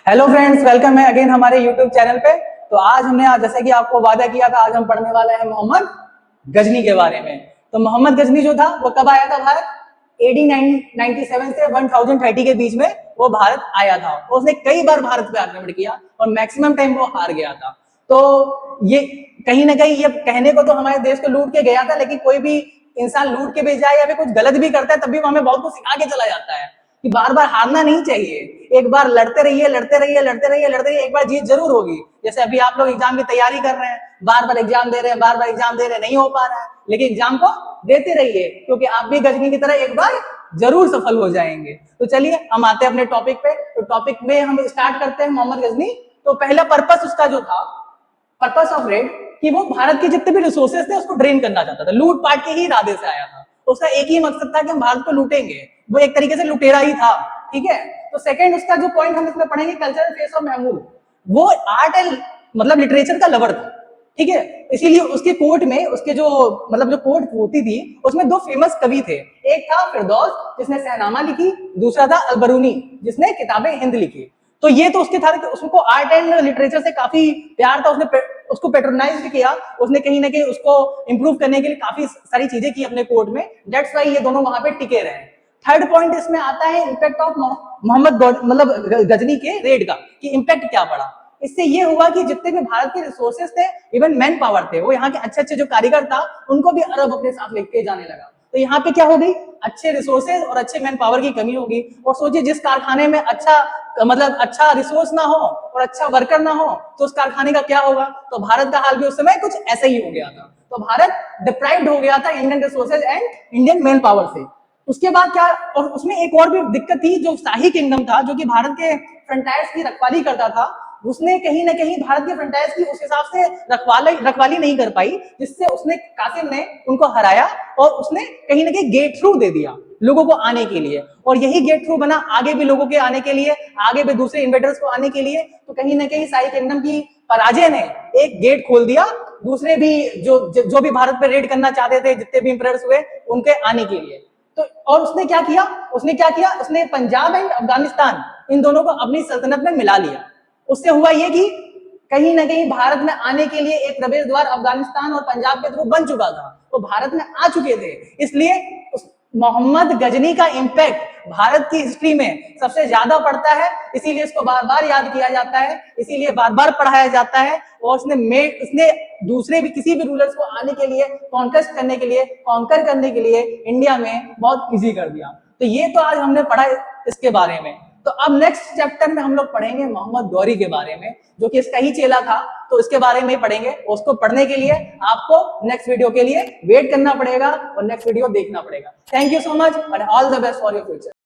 Hello friends, welcome है again हमारे YouTube channel पे। तो आज हमने जैसे कि आपको वादा किया था, आज हम पढ़ने वाले हैं मोहम्मद गजनी के बारे में। तो मोहम्मद गजनी जो था वो कब आया था भारत? 1897 से 1030 के बीच में वो भारत आया था। और उसने कई बार भारत पे आक्रमण किया और मैक्सिमम टाइम वो हार गया था। तो ये कहीं ना कहीं ये कहने को तो हमारे देश को लूट के गया था, लेकिन कोई भी इंसान लूट के भी जाए या फिर कुछ गलत भी करता है तब भी वो हमें बहुत कुछ सिखा के चला जाता है कि बार बार हारना नहीं चाहिए। एक बार लड़ते रहिए, लड़ते रहिए, लड़ते रहिए, लड़ते रहिए, एक बार जीत जरूर होगी। जैसे अभी आप लोग एग्जाम की तैयारी कर रहे हैं, बार बार एग्जाम दे रहे हैं, बार बार एग्जाम दे रहे हैं, नहीं हो पा रहा है, लेकिन एग्जाम को देते रहिए क्योंकि आप भी गजनी की तरह एक बार जरूर सफल हो जाएंगे। तो चलिए हम आते हैं अपने टॉपिक पे। तो टॉपिक में हम स्टार्ट करते हैं मोहम्मद गजनी। तो पहला पर्पस उसका जो था, पर्पस ऑफ रेड, कि वो भारत के जितने भी रिसोर्सेज थे उसको ड्रेन करना चाहता था। लूट पाट के ही इरादे से आया था। उसका एक ही मकसद था कि हम भारत को लूटेंगे। वो एक तरीके से लुटेरा ही था। ठीक है। तो सेकंड उसका जो पॉइंट हम इसमें पढ़ेंगे, कल्चरल फेस ऑफ महमूद। वो आर्ट एंड मतलब लिटरेचर का लवर था। ठीक है। इसीलिए उसके कोर्ट में उसके जो मतलब जो कोर्ट होती थी उसमें दो फेमस कवि थे। एक था फिरदौस जिसने शहनामा लिखी, दूसरा था अलबरूनी जिसने किताबें हिंद लिखी। तो ये तो उसके था, उसको आर्ट एंड लिटरेचर से काफी प्यार था। उसने उसको पेट्रोनाइज भी किया। उसने कहीं ना कहीं उसको इंप्रूव करने के लिए काफी सारी चीजें की अपने कोर्ट में। दैट्स वाई ये दोनों वहां पे टिके रहे। थर्ड पॉइंट इसमें आता है इंपैक्ट ऑफ मोहम्मद मतलब गजनी के रेड का, कि इंपैक्ट क्या पड़ा। इससे ये हुआ कि जितने भी भारत के रिसोर्सेज थे, इवन मैन पावर थे, वो यहाँ के अच्छे अच्छे जो कारीगर था उनको भी अरब अपने साथ लेके जाने लगा। तो यहाँ पे क्या हो गई, अच्छे रिसोर्सेज और अच्छे मैन पावर की कमी होगी। और सोचिए जिस कारखाने में अच्छा मतलब अच्छा रिसोर्स ना हो और अच्छा वर्कर ना हो तो उस कारखाने का क्या होगा। तो भारत का हाल भी उस समय कुछ ऐसा ही हो गया था। तो भारत डिप्राइव्ड हो गया था Indian resources and Indian man power से। उसके बाद क्या, और उसमें एक और भी दिक्कत थी, जो शाही किंगडम था जो कि भारत के फ्रंटायर्स की रखवाली करता था, उसने कहीं ना कहीं भारत के फ्रंटायर्स की उस हिसाब से रखवाली नहीं कर पाई, जिससे उसने कासिम ने उनको हराया और उसने कहीं ना कहीं गेट थ्रू दे दिया लोगों को आने के लिए। और यही गेट थ्रू बना आगे भी लोगों के आने के लिए, आगे भी दूसरे इन्वेडर्स को आने के लिए। तो कहीं ना कहीं शाही किंगडम की पराजय ने एक गेट खोल दिया दूसरे भी जो भी भारत पर रेड करना चाहते थे, जितने भी इंपरर्स हुए उनके आने के लिए। तो और उसने क्या किया, उसने पंजाब एंड अफगानिस्तान इन दोनों को अपनी सल्तनत में मिला लिया। उससे हुआ ये कि कहीं ना कहीं भारत में आने के लिए एक प्रवेश द्वार अफगानिस्तान और पंजाब के थ्रू बन चुका था। तो भारत में आ चुके थे। इसलिए मोहम्मद गजनी का इंपैक्ट भारत की हिस्ट्री में सबसे ज्यादा पड़ता है। इसीलिए इसको बार बार याद किया जाता है, इसीलिए बार बार पढ़ाया जाता है। और उसने दूसरे भी किसी भी रूलर्स को आने के लिए, कॉन्कर करने के लिए इंडिया में बहुत इजी कर दिया। तो ये तो आज हमने पढ़ा इसके बारे में। तो अब नेक्स्ट चैप्टर में हम लोग पढ़ेंगे मोहम्मद गौरी के बारे में, जो कि इसका ही चेला था। तो इसके बारे में पढ़ेंगे। उसको पढ़ने के लिए आपको नेक्स्ट वीडियो के लिए वेट करना पड़ेगा और नेक्स्ट वीडियो देखना पड़ेगा। Thank you so much and all the best for your future.